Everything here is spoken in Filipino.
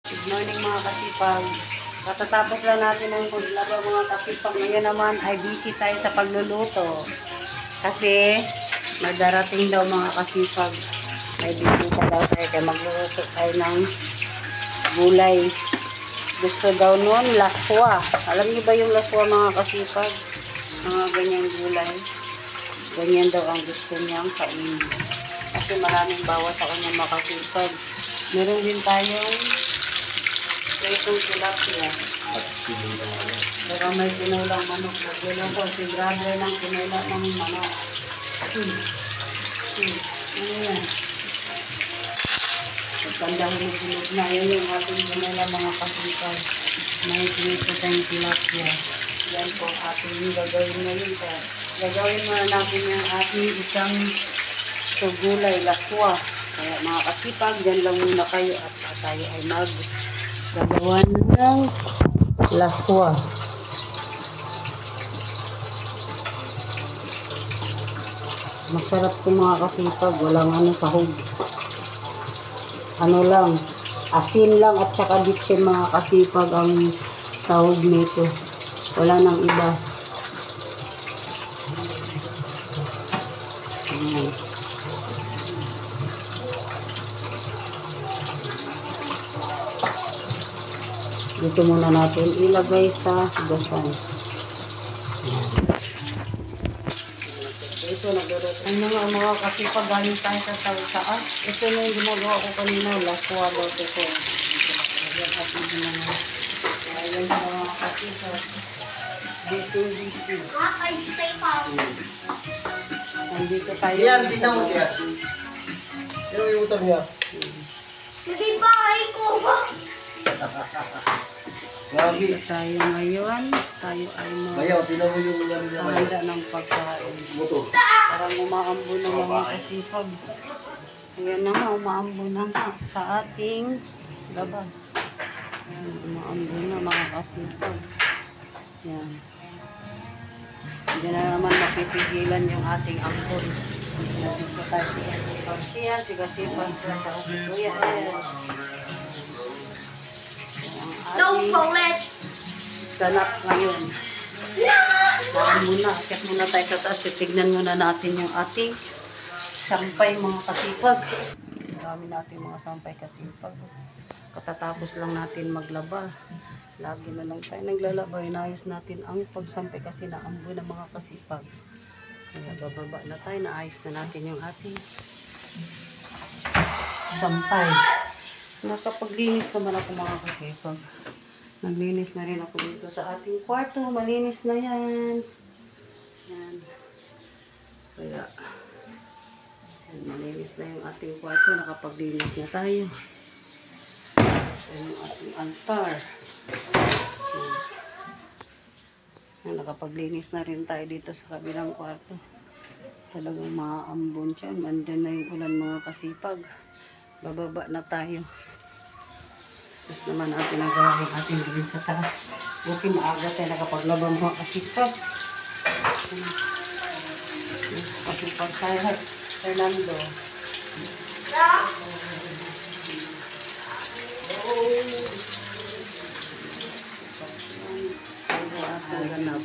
Good morning mga kasipag. Katatapos lang natin ang paglaba mga kasipag. Ngayon naman ay busy tayo sa pagluluto. Kasi madarating daw mga kasipag. May bisita daw tayo kaya magluluto tayo ng gulay. Gusto daw nun laswa. Alam niyo ba yung laswa mga kasipag? Mga ganyang gulay. Ganyan daw ang gusto niyang kainin. Kasi maraming bawas sa kanyang mga kasipag. Meron din tayong itong tilapia. Baka may tinulang manok. Lagyan ko si brother ng tinulang ng manok. Ano yan? Pagkandang hulog na. Yan yung ating tinulang mga kasipag. May tinito tayong tilapia. Yan po ating gagawin ngayon. Gagawin muna natin yung ating isang gulay, laswa. Kaya mga kasipag, dyan lang muna kayo at tayo ay gagawa ng laswa. Masarap ko mga kasipag, walang sahog. Ano lang, asin lang at saka bitsin mga kasipag ang sahog nito. Wala nang iba. Ayan. Dito muna natin ilagay sa gasan. Ito, nagdodot. Ang mga kasipag galing tayo sa taas. Ito na yung ginagawa ko kanina. Laswa daw ito. Ayan ating ginagawa. Ayan sa mga kasipag. Busy. Nandito tayo. Siyan, tingnan mo siya. Ano yung motor niya? Hindi bahay ko ba? Grabe. Tayo ngayon, tayo ay Bayaw, tingnan mo yung ano niya. mahanda ng pagkain. Motor. Parang umaambo na mga kasipag. Ayan na nga, umaambo na nga sa ating labas. Ayan, umaambo na mga kasipag. Ayan. Hindi na naman mapipigilan yung ating ampon. Nandito tayo si kasipag. Si kasipag sa si Kuya. Don't forget. Ganap ngayon. Saan muna, akit muna tayo sa taas. Titignan muna natin yung ating sampay mga kasipag. Dami natin mga sampay kasipag. Katatapos lang natin maglaba. Lagi na lang tayo naglalaba. Inayos natin ang pagsampay kasi naambo ng mga kasipag. Kaya bababa na tayo. Naayos na natin yung ating sampay. Nakapaglinis naman ako mga kasipag. Naglinis na rin ako dito sa ating kwarto. Malinis na yan. Yan. Kaya, yan, malinis na yung ating kwarto. Nakapaglinis na tayo. Yan yung ating altar. Yan, nakapaglinis na rin tayo dito sa kabilang kwarto. Talagang maaambon siya. Mandiyan na yung ulan mga kasipag. Bababa na tayo. Tapos naman natin nagawa yung ating gawin sa taas. Buti maaga tayo nakapaglaba mga kasipag. Kasipag tayo, Fernando. Ganap.